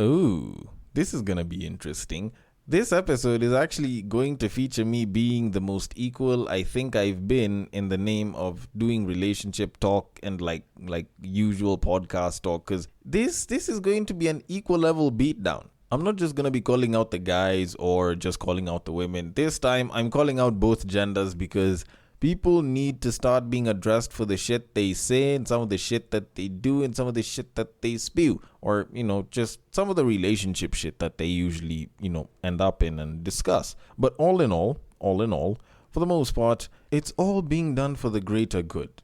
Ooh, this is gonna be interesting. This episode is actually going to feature me being the most equal I think I've been in the name of doing relationship talk and like usual podcast talk, because this is going to be an equal level beatdown. I'm not just gonna be calling out the guys or just calling out the women. This time I'm calling out both genders because people need to start being addressed for the shit they say and some of the shit that they do and some of the shit that they spew, or just some of the relationship shit that they usually end up in and discuss. But all in all, for the most part, it's all being done for the greater good.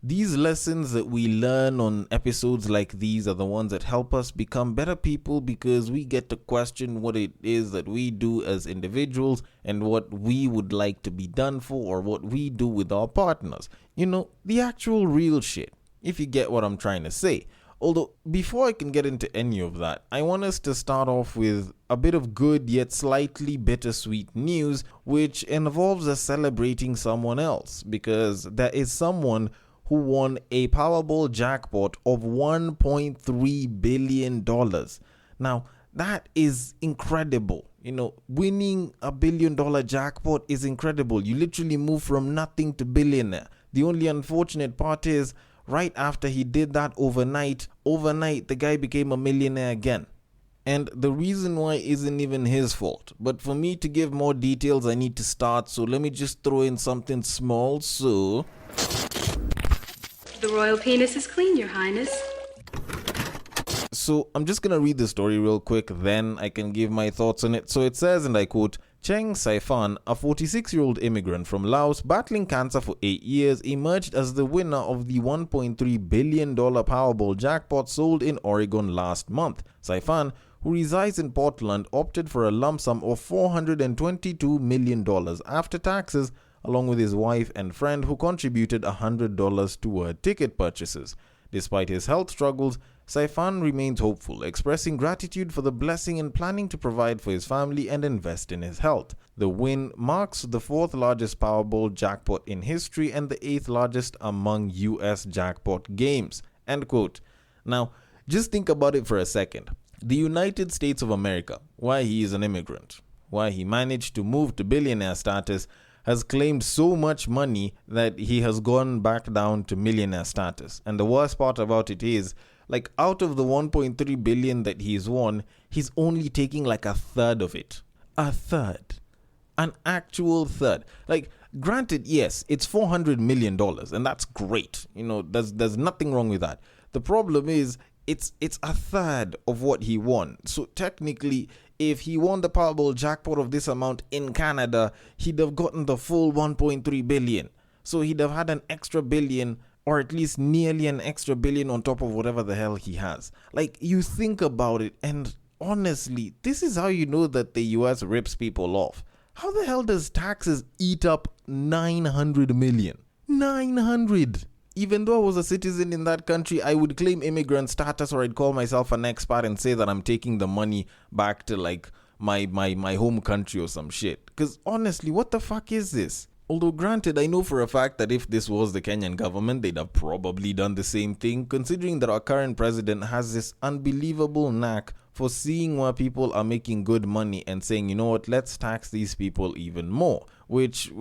These lessons that we learn on episodes like these are the ones that help us become better people, because we get to question what it is that we do as individuals and what we would like to be done for, or what we do with our partners. The actual real shit, if you get what I'm trying to say. Although, before I can get into any of that, I want us to start off with a bit of good yet slightly bittersweet news, which involves us celebrating someone else, because there is someone who won a Powerball jackpot of $1.3 billion. Now, that is incredible. Winning a $1 billion jackpot is incredible. You literally move from nothing to billionaire. The only unfortunate part is, right after he did that overnight, the guy became a millionaire again. And the reason why isn't even his fault. But for me to give more details, I need to start. So let me just throw in something small. So the royal penis is clean, Your Highness. So I'm just going to read the story real quick, then I can give my thoughts on it. So it says, and I quote, Cheng Saifan, a 46-year-old immigrant from Laos battling cancer for 8 years, emerged as the winner of the $1.3 billion Powerball jackpot sold in Oregon last month. Saifan, who resides in Portland, opted for a lump sum of $422 million after taxes, along with his wife and friend who contributed $100 toward ticket purchases. Despite his health struggles, Saifan remains hopeful, expressing gratitude for the blessing and planning to provide for his family and invest in his health. The win marks the 4th largest Powerball jackpot in history and the 8th largest among U.S. jackpot games. End quote. Now, just think about it for a second. The United States of America, why he is an immigrant, why he managed to move to billionaire status, has claimed so much money that he has gone back down to millionaire status. And the worst part about it is, out of the $1.3 billion that he's won, he's only taking a third of it. A third. An actual third. Granted, yes, it's $400 million, and that's great. There's nothing wrong with that. The problem is, it's a third of what he won. So technically, if he won the Powerball jackpot of this amount in Canada, he'd have gotten the full $1.3 billion. So he'd have had an extra billion, or at least nearly an extra billion on top of whatever the hell he has. You think about it, and honestly, this is how you know that the US rips people off. How the hell does taxes eat up $900 million? 900! Even though I was a citizen in that country, I would claim immigrant status, or I'd call myself an expat and say that I'm taking the money back to my home country or some shit. Because honestly, what the fuck is this? Although granted, I know for a fact that if this was the Kenyan government, they'd have probably done the same thing, considering that our current president has this unbelievable knack for seeing where people are making good money and saying, you know what, let's tax these people even more. Which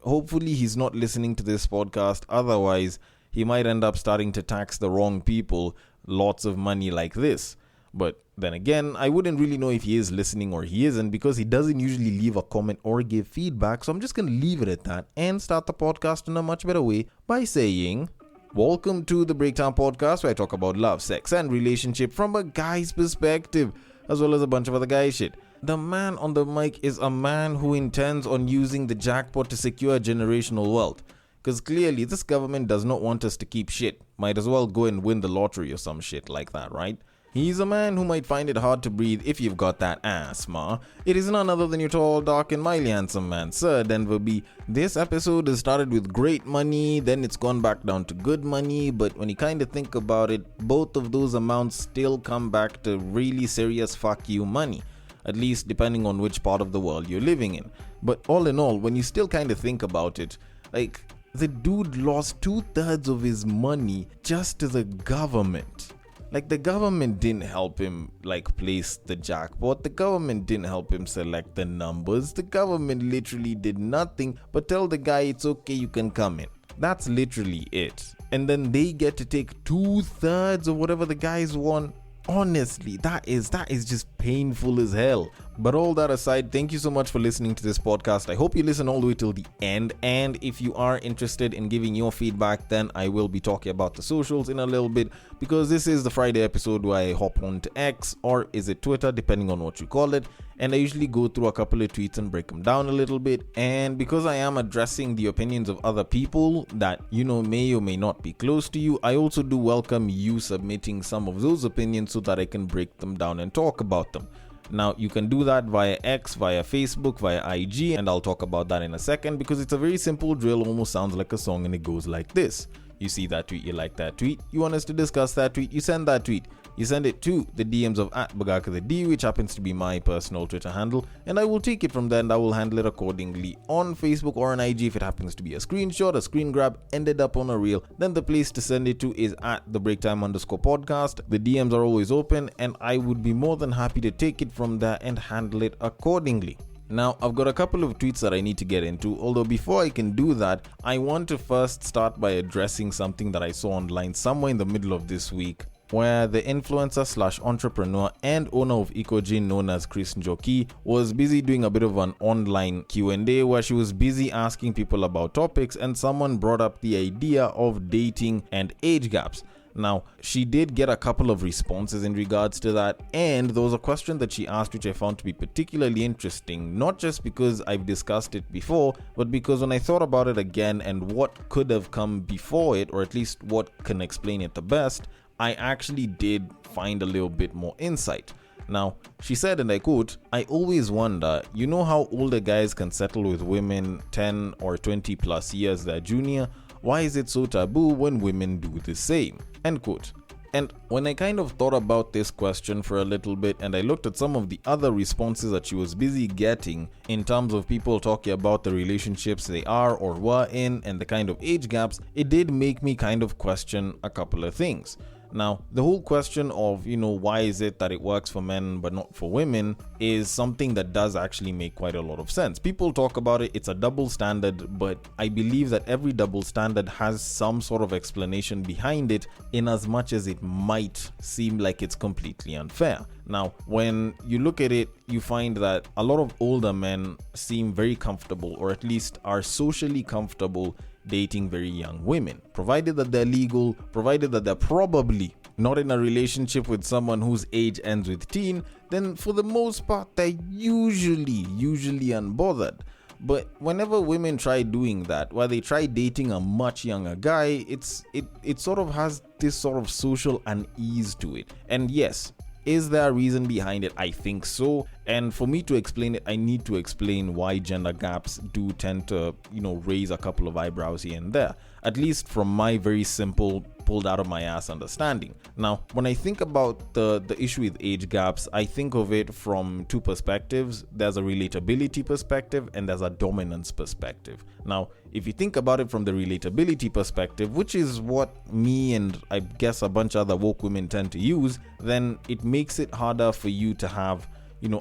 hopefully he's not listening to this podcast. Otherwise, he might end up starting to tax the wrong people lots of money like this. But then again, I wouldn't really know if he is listening or he isn't, because he doesn't usually leave a comment or give feedback. So I'm just going to leave it at that and start the podcast in a much better way by saying, welcome to the Breakdown Podcast, where I talk about love, sex, and relationship from a guy's perspective, as well as a bunch of other guy shit. The man on the mic is a man who intends on using the jackpot to secure generational wealth. Because clearly this government does not want us to keep shit. Might as well go and win the lottery or some shit like that, right? He's a man who might find it hard to breathe if you've got that asthma. It is none other than your tall, dark, and mildly handsome man, Sir Denver B. This episode has started with great money, then it's gone back down to good money, but when you kind of think about it, both of those amounts still come back to really serious fuck you money. At least depending on which part of the world you're living in. But all in all, when you still kind of think about it, the dude lost 2/3 of his money just to the government. Like, the government didn't help him, like, place the jackpot. The government didn't help him select the numbers. The government literally did nothing but tell the guy it's okay, you can come in. That's literally it. And then they get to take 2/3 of whatever the guys won. Honestly, that is just painful as hell. But all that aside, thank you so much for listening to this podcast. I hope you listen all the way till the end. And if you are interested in giving your feedback, then I will be talking about the socials in a little bit, because this is the Friday episode where I hop on to X, or is it Twitter, depending on what you call it. And I usually go through a couple of tweets and break them down a little bit. And because I am addressing the opinions of other people that, may or may not be close to you, I also do welcome you submitting some of those opinions so that I can break them down and talk about them. Now, you can do that via X, via Facebook, via IG, and I'll talk about that in a second, because it's a very simple drill, almost sounds like a song, and it goes like this. You see that tweet, you like that tweet, you want us to discuss that tweet, you send that tweet. You send it to the DMs of @BagakaTheD, which happens to be my personal Twitter handle, and I will take it from there and I will handle it accordingly on Facebook or on IG. If it happens to be a screenshot, a screen grab, ended up on a reel, then the place to send it to is @TheBreaktime_podcast. The DMs are always open, and I would be more than happy to take it from there and handle it accordingly. Now, I've got a couple of tweets that I need to get into, although before I can do that, I want to first start by addressing something that I saw online somewhere in the middle of this week, where the influencer/entrepreneur and owner of EcoGin known as Chris Njoki was busy doing a bit of an online Q&A where she was busy asking people about topics, and someone brought up the idea of dating and age gaps. Now, she did get a couple of responses in regards to that, and there was a question that she asked which I found to be particularly interesting, not just because I've discussed it before, but because when I thought about it again and what could have come before it, or at least what can explain it the best, I actually did find a little bit more insight. Now, she said, and I quote, "I always wonder, you know how older guys can settle with women 10 or 20 plus years their junior? Why is it so taboo when women do the same?" End quote. And when I kind of thought about this question for a little bit, and I looked at some of the other responses that she was busy getting in terms of people talking about the relationships they are or were in and the kind of age gaps, it did make me kind of question a couple of things. Now, the whole question of, why is it that it works for men but not for women is something that does actually make quite a lot of sense. People talk about it, it's a double standard, but I believe that every double standard has some sort of explanation behind it, in as much as it might seem like it's completely unfair. Now, when you look at it, you find that a lot of older men seem very comfortable, or at least are socially comfortable, dating very young women, provided that they're legal, provided that they're probably not in a relationship with someone whose age ends with teen. Then for the most part they're usually unbothered. But whenever women try doing that, where they try dating a much younger guy, it sort of has this sort of social unease to it. And yes, is there a reason behind it? I think so. And for me to explain it, I need to explain why gender gaps do tend to, raise a couple of eyebrows here and there, at least from my very simple, pulled out of my ass understanding. Now, when I think about the issue with age gaps, I think of it from two perspectives. There's a relatability perspective and there's a dominance perspective. Now, if you think about it from the relatability perspective, which is what me and I guess a bunch of other woke women tend to use, then it makes it harder for you to have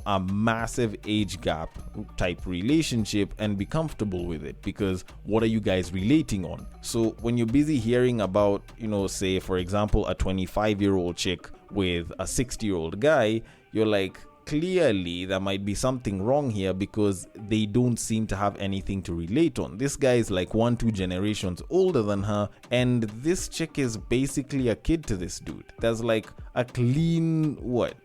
a massive age gap type relationship and be comfortable with it, because what are you guys relating on? So when you're busy hearing about, say for example, a 25-year-old chick with a 60-year-old guy, you're like, clearly there might be something wrong here, because they don't seem to have anything to relate on. This guy is like 1-2 generations older than her, and this chick is basically a kid to this dude. There's like a clean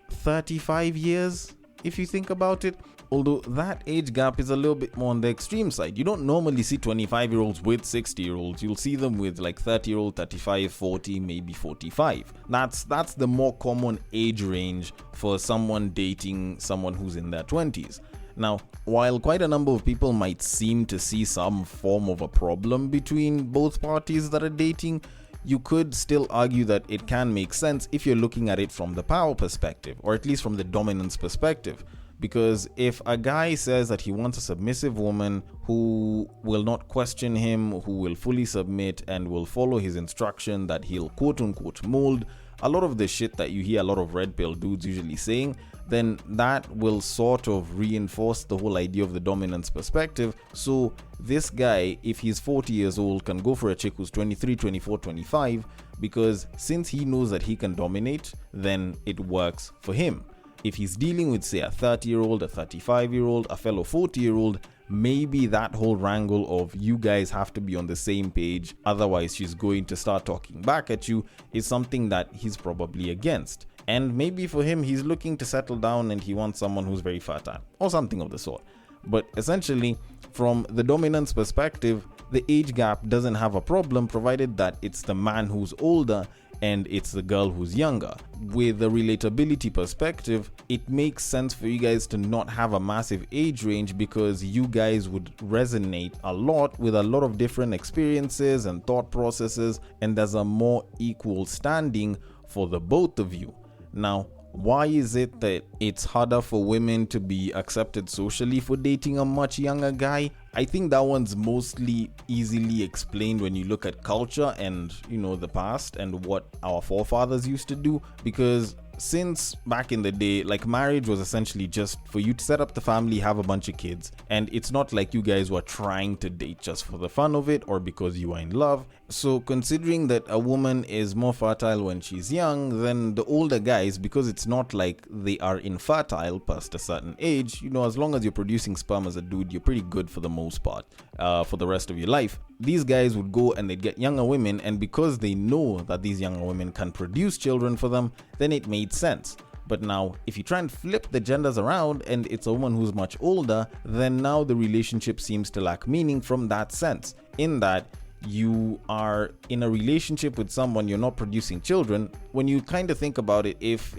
35 years if you think about it. Although that age gap is a little bit more on the extreme side. You don't normally see 25-year-olds with 60-year-olds. You'll see them with like 30-year-old, 35, 40, maybe 45. That's the more common age range for someone dating someone who's in their 20s. Now, while quite a number of people might seem to see some form of a problem between both parties that are dating, you could still argue that it can make sense if you're looking at it from the power perspective, or at least from the dominance perspective. Because if a guy says that he wants a submissive woman who will not question him, who will fully submit and will follow his instruction, that he'll quote unquote mold, a lot of the shit that you hear a lot of red pill dudes usually saying, then that will sort of reinforce the whole idea of the dominance perspective. So this guy, if he's 40 years old, can go for a chick who's 23, 24, 25, because since he knows that he can dominate, then it works for him. If he's dealing with, say, a 30-year-old, a 35-year-old, a fellow 40-year-old, maybe that whole wrangle of you guys have to be on the same page, otherwise she's going to start talking back at you, is something that he's probably against. And maybe for him, he's looking to settle down and he wants someone who's very fertile or something of the sort. But essentially, from the dominance perspective, the age gap doesn't have a problem, provided that it's the man who's older and it's the girl who's younger. With the relatability perspective, it makes sense for you guys to not have a massive age range, because you guys would resonate a lot with a lot of different experiences and thought processes, and there's a more equal standing for the both of you. Now, why is it that it's harder for women to be accepted socially for dating a much younger guy? I think that one's mostly easily explained when you look at culture and, the past and what our forefathers used to do, because since back in the day, like, marriage was essentially just for you to set up the family, have a bunch of kids, and it's not like you guys were trying to date just for the fun of it or because you were in love. So considering that a woman is more fertile when she's young than the older guys, because it's not like they are infertile past a certain age, as long as you're producing sperm as a dude, you're pretty good for the most part, for the rest of your life. These guys would go and they'd get younger women, and because they know that these younger women can produce children for them, then it made sense. But now, if you try and flip the genders around and it's a woman who's much older, then now the relationship seems to lack meaning from that sense, in that you are in a relationship with someone, you're not producing children. When you kind of think about it, if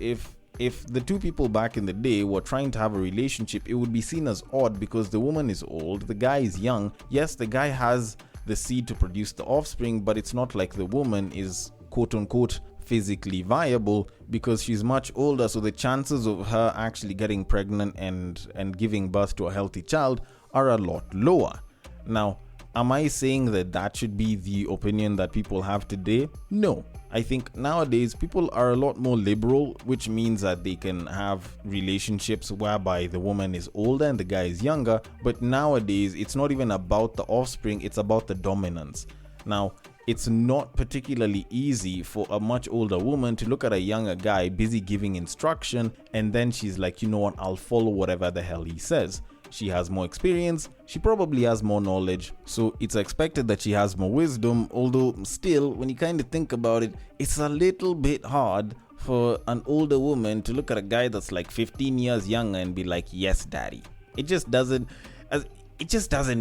the two people back in the day were trying to have a relationship, it would be seen as odd because the woman is old, the guy is young. Yes, the guy has the seed to produce the offspring, but it's not like the woman is quote unquote physically viable because she's much older, so the chances of her actually getting pregnant and giving birth to a healthy child are a lot lower. Now, am I saying that should be the opinion that people have today? No. I think nowadays people are a lot more liberal, which means that they can have relationships whereby the woman is older and the guy is younger. But nowadays, it's not even about the offspring, it's about the dominance. Now, it's not particularly easy for a much older woman to look at a younger guy busy giving instruction, and then she's like, you know what, I'll follow whatever the hell he says. She has more experience, she probably has more knowledge, so it's expected that she has more wisdom, although still, when you kind of think about it, it's a little bit hard for an older woman to look at a guy that's like 15 years younger and be like, yes, daddy. It just doesn't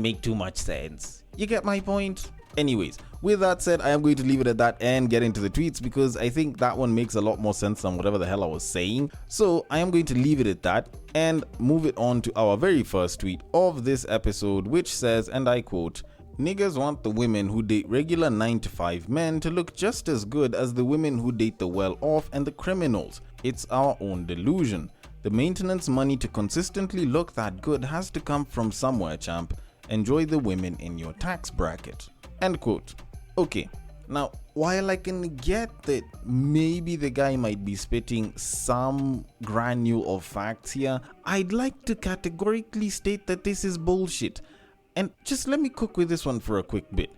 make too much sense. You get my point? Anyways, with that said, I am going to leave it at that and get into the tweets, because I think that one makes a lot more sense than whatever the hell I was saying. So I am going to leave it at that and move it on to our very first tweet of this episode, which says, and I quote, "Niggas want the women who date regular 9-to-5 men to look just as good as the women who date the well-off and the criminals. It's our own delusion. The maintenance money to consistently look that good has to come from somewhere, champ. Enjoy the women in your tax bracket." End quote. Okay, now while I can get that maybe the guy might be spitting some granule of facts here, I'd like to categorically state that this is bullshit. And just let me cook with this one for a quick bit.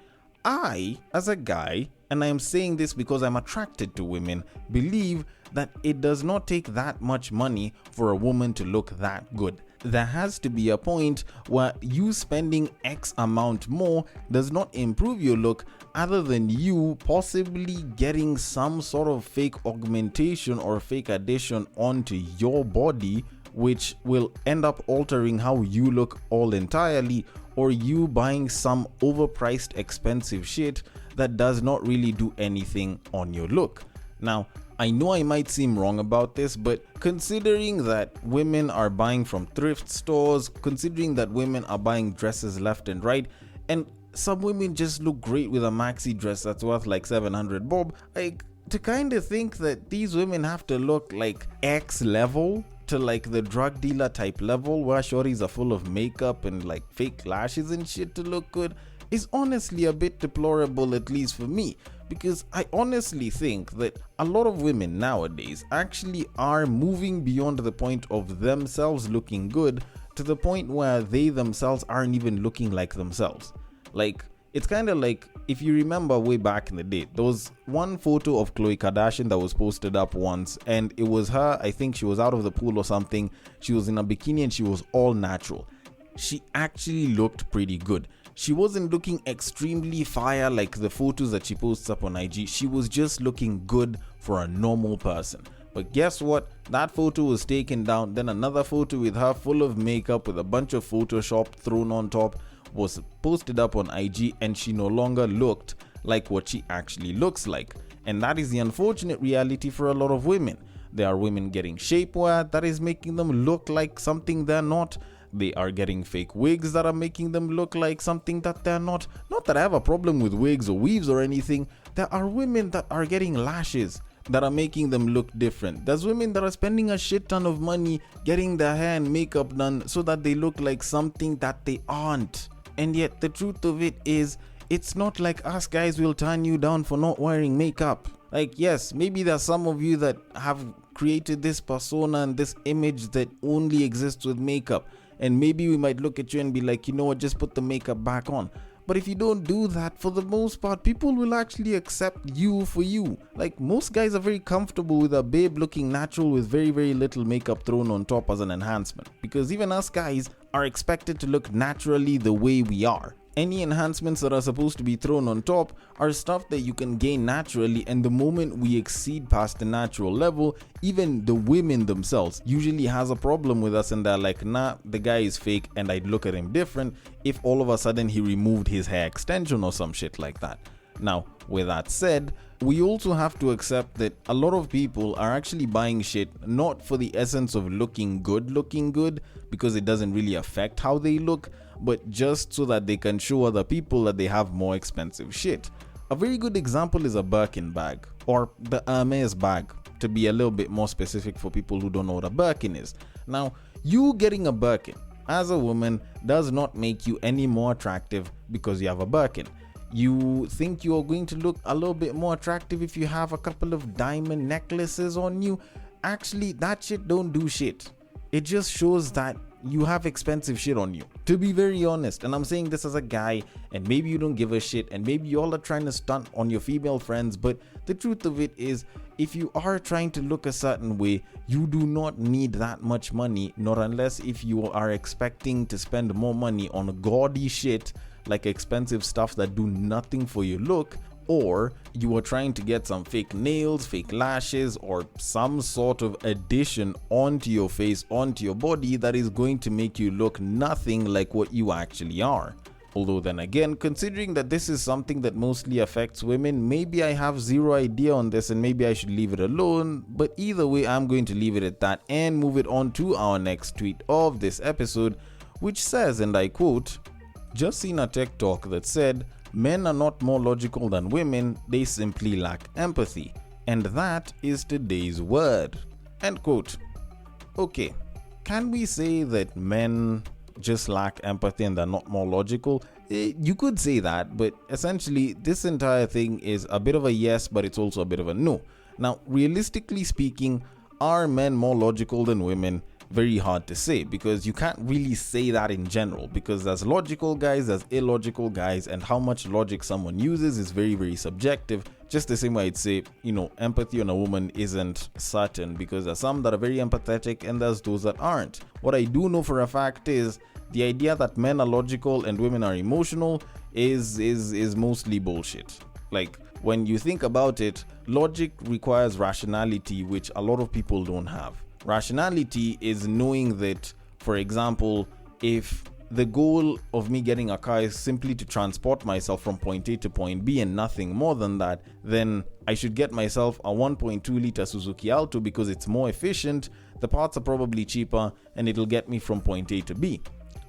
I, as a guy, and I am saying this because I'm attracted to women, believe that it does not take that much money for a woman to look that good. There has to be a point where you spending X amount more does not improve your look, other than you possibly getting some sort of fake augmentation or fake addition onto your body, which will end up altering how you look all entirely, or you buying some overpriced expensive shit that does not really do anything on your look. Now, I know I might seem wrong about this, but considering that women are buying from thrift stores, considering that women are buying dresses left and right, and some women just look great with a maxi dress that's worth like 700 bob, like, to kind of think that these women have to look like X level to like the drug dealer type level where shorties are full of makeup and like fake lashes and shit to look good is honestly a bit deplorable, at least for me. because I honestly think that a lot of women nowadays actually are moving beyond the point of themselves looking good to the point where they themselves aren't even looking like themselves. Like, it's kind of like, if you remember way back in the day, there was one photo of Khloe Kardashian that was posted up once, and it was her, I think she was out of the pool or something, she was in a bikini and she was all natural. She actually looked pretty good. She wasn't looking extremely fire like the photos that she posts up on IG. She was just looking good for a normal person. But guess what? That photo was taken down. Then another photo with her full of makeup with a bunch of Photoshop thrown on top was posted up on IG, and she no longer looked like what she actually looks like. And that is the unfortunate reality for a lot of women. There are women getting shapewear that is making them look like something they're not. They are getting fake wigs that are making them look like something that they're not. Not that I have a problem with wigs or weaves or anything. There are women that are getting lashes that are making them look different. There's women that are spending a shit ton of money getting their hair and makeup done so that they look like something that they aren't. And yet the truth of it is, it's not like us guys will turn you down for not wearing makeup. Like, yes, maybe there's some of you that have created this persona and this image that only exists with makeup. And maybe we might look at you and be like, you know what, just put the makeup back on. But if you don't do that, for the most part, people will actually accept you for you. Like, most guys are very comfortable with a babe looking natural with very, very little makeup thrown on top as an enhancement. Because even us guys are expected to look naturally the way we are. Any enhancements that are supposed to be thrown on top are stuff that you can gain naturally, and the moment we exceed past the natural level, even the women themselves usually has a problem with us, and they're like, nah, the guy is fake and I'd look at him different if all of a sudden he removed his hair extension or some shit like that. Now, with that said, we also have to accept that a lot of people are actually buying shit not for the essence of looking good, because it doesn't really affect how they look, but just so that they can show other people that they have more expensive shit. A very good example is a Birkin bag, or the Hermes bag, to be a little bit more specific for people who don't know what a Birkin is. Now, you getting a Birkin as a woman does not make you any more attractive because you have a Birkin. You think you're going to look a little bit more attractive if you have a couple of diamond necklaces on you. Actually, that shit don't do shit. It just shows that you have expensive shit on you, to be very honest. And I'm saying this as a guy, and maybe you don't give a shit, and maybe you all are trying to stunt on your female friends, but the truth of it is, if you are trying to look a certain way, you do not need that much money, not unless if you are expecting to spend more money on gaudy shit like expensive stuff that do nothing for your look, or you are trying to get some fake nails, fake lashes, or some sort of addition onto your face, onto your body that is going to make you look nothing like what you actually are. Although then again, considering that this is something that mostly affects women, maybe I have zero idea on this and maybe I should leave it alone. But either way, I'm going to leave it at that and move it on to our next tweet of this episode, which says, and I quote, "Just seen a TikTok that said, men are not more logical than women, they simply lack empathy. And that is today's word." End quote. Okay, can we say that men just lack empathy and they're not more logical? You could say that, but essentially this entire thing is a bit of a yes, but it's also a bit of a no. Now, realistically speaking, are men more logical than women? Very hard to say, because you can't really say that in general, because there's logical guys, there's illogical guys, and how much logic someone uses is very, very subjective. Just the same way I'd say, empathy on a woman isn't certain, because there's some that are very empathetic and there's those that aren't. What I do know for a fact is the idea that men are logical and women are emotional is mostly bullshit. Like, when you think about it, logic requires rationality, which a lot of people don't have. Rationality is knowing that, for example, if the goal of me getting a car is simply to transport myself from point A to point B and nothing more than that, then I should get myself a 1.2 liter Suzuki Alto because it's more efficient, the parts are probably cheaper, and it'll get me from point A to B.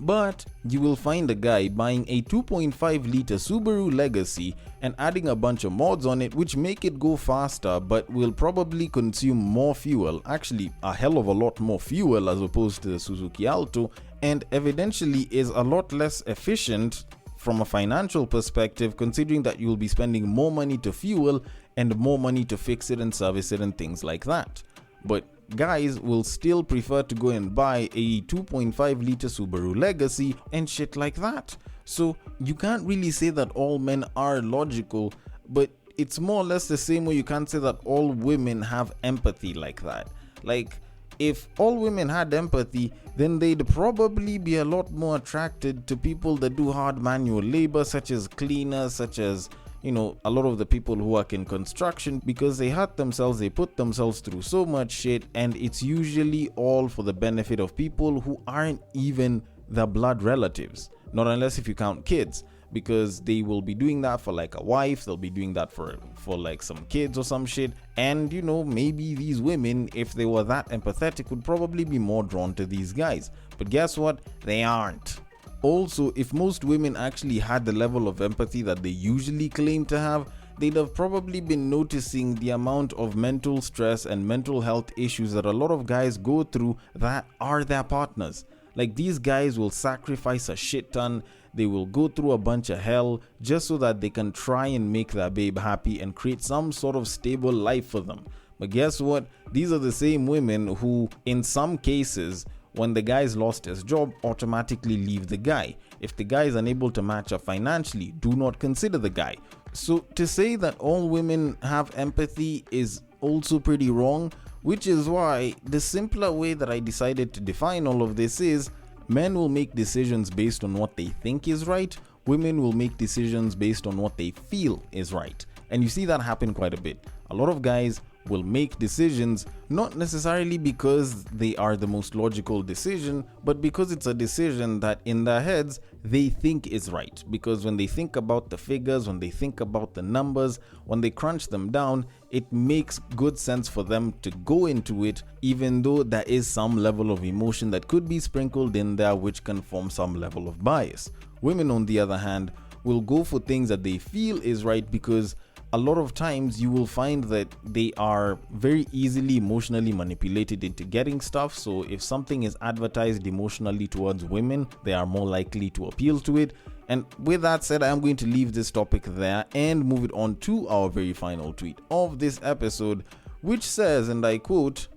But you will find a guy buying a 2.5 liter Subaru Legacy and adding a bunch of mods on it which make it go faster but will probably consume more fuel, actually a hell of a lot more fuel as opposed to the Suzuki Alto, and evidentially is a lot less efficient from a financial perspective, considering that you'll be spending more money to fuel and more money to fix it and service it and things like that. But guys will still prefer to go and buy a 2.5 liter Subaru Legacy and shit like that. So you can't really say that all men are logical, but it's more or less the same way you can't say that all women have empathy like that. Like, if all women had empathy, then they'd probably be a lot more attracted to people that do hard manual labor, such as cleaners, such as, a lot of the people who work in construction, because they hurt themselves, they put themselves through so much shit, and it's usually all for the benefit of people who aren't even their blood relatives. Not unless if you count kids, because they will be doing that for like a wife, they'll be doing that for like some kids or some shit. And maybe these women, if they were that empathetic, would probably be more drawn to these guys. But guess what? They aren't. Also, if most women actually had the level of empathy that they usually claim to have, they'd have probably been noticing the amount of mental stress and mental health issues that a lot of guys go through that are their partners. Like, these guys will sacrifice a shit ton, they will go through a bunch of hell just so that they can try and make their babe happy and create some sort of stable life for them. But guess what? These are the same women who, in some cases, when the guy's lost his job, automatically leave the guy. If the guy is unable to match up financially, do not consider the guy. So to say that all women have empathy is also pretty wrong, which is why the simpler way that I decided to define all of this is men will make decisions based on what they think is right, women will make decisions based on what they feel is right. And you see that happen quite a bit. A lot of guys will make decisions not necessarily because they are the most logical decision, but because it's a decision that in their heads they think is right. Because when they think about the figures, when they think about the numbers, when they crunch them down, it makes good sense for them to go into it, even though there is some level of emotion that could be sprinkled in there which can form some level of bias. Women, on the other hand, will go for things that they feel is right, because a lot of times you will find that they are very easily emotionally manipulated into getting stuff. So if something is advertised emotionally towards women, they are more likely to appeal to it. And with that said, I am going to leave this topic there and move it on to our very final tweet of this episode, which says, and I quote,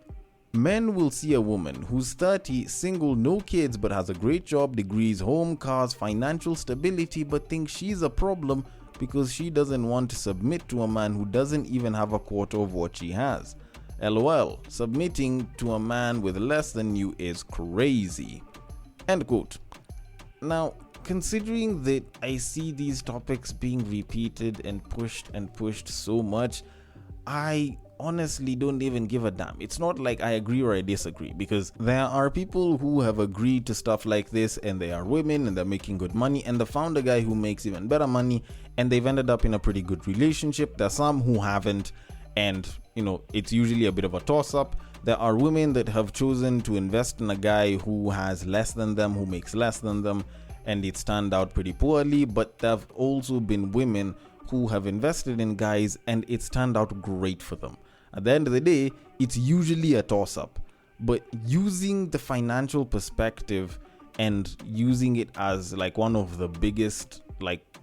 "Men will see a woman who's 30, single, no kids, but has a great job, degrees, home, cars, financial stability, but think she's a problem because she doesn't want to submit to a man who doesn't even have a quarter of what she has. LOL, submitting to a man with less than you is crazy." End quote. Now, considering that I see these topics being repeated and pushed so much, I honestly don't even give a damn. It's not like I agree or I disagree, because there are people who have agreed to stuff like this, and they are women and they're making good money, and they found a guy who makes even better money and they've ended up in a pretty good relationship. There's some who haven't, and it's usually a bit of a toss-up. There are women that have chosen to invest in a guy who has less than them, who makes less than them, and it's turned out pretty poorly. But there have also been women who have invested in guys and it's turned out great for them. At the end of the day, it's usually a toss-up. But using the financial perspective and using it as like one of the biggest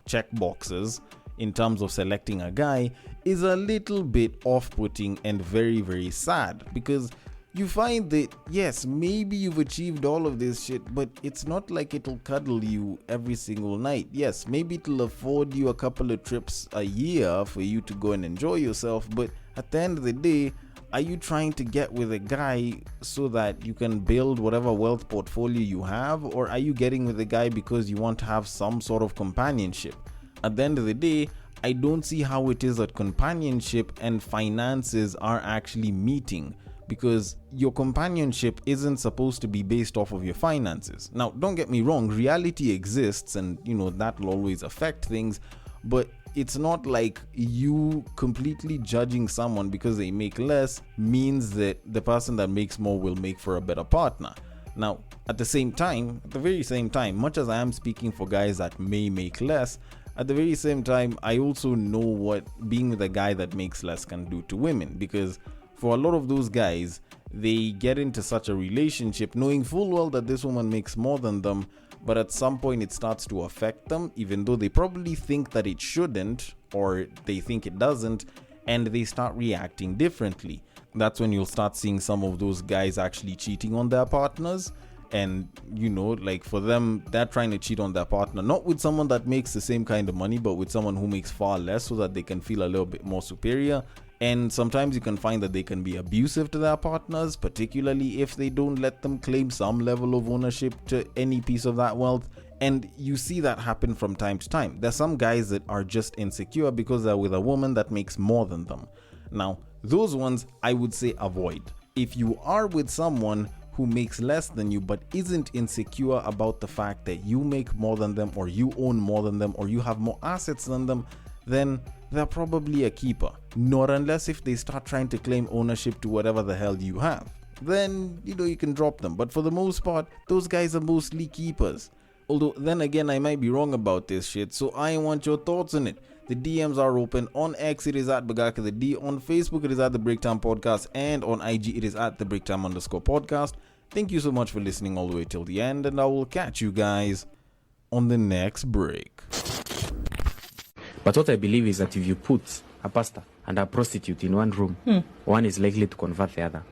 check boxes in terms of selecting a guy is a little bit off-putting and very, very sad, because you find that, yes, maybe you've achieved all of this shit, but it's not like it'll cuddle you every single night. Yes, maybe it'll afford you a couple of trips a year for you to go and enjoy yourself, but at the end of the day, are you trying to get with a guy so that you can build whatever wealth portfolio you have, or are you getting with a guy because you want to have some sort of companionship? At the end of the day, I don't see how it is that companionship and finances are actually meeting, because your companionship isn't supposed to be based off of your finances. Now, don't get me wrong, reality exists and that will always affect things, but it's not like you completely judging someone because they make less means that the person that makes more will make for a better partner. Now, at the very same time, much as I am speaking for guys that may make less, at the very same time, I also know what being with a guy that makes less can do to women, because for a lot of those guys, they get into such a relationship knowing full well that this woman makes more than them, but at some point it starts to affect them, even though they probably think that it shouldn't, or they think it doesn't, and they start reacting differently. That's when you'll start seeing some of those guys actually cheating on their partners. And like for them, they're trying to cheat on their partner, not with someone that makes the same kind of money, but with someone who makes far less, so that they can feel a little bit more superior. And sometimes you can find that they can be abusive to their partners, particularly if they don't let them claim some level of ownership to any piece of that wealth. And you see that happen from time to time. There's some guys that are just insecure because they're with a woman that makes more than them. Now, those ones I would say avoid. If you are with someone who makes less than you but isn't insecure about the fact that you make more than them, or you own more than them, or you have more assets than them, then they're probably a keeper. Not unless if they start trying to claim ownership to whatever the hell you have. Then, you can drop them. But for the most part, those guys are mostly keepers. Although, then again, I might be wrong about this shit, so I want your thoughts on it. The DMs are open. On X, it is at Bagaka the D. On Facebook, it is at the Breaktime Podcast. And on IG, it is at the Breaktime_podcast. Thank you so much for listening all the way till the end, and I will catch you guys on the next break. But what I believe is that if you put a pastor and a prostitute in one room, one is likely to convert the other.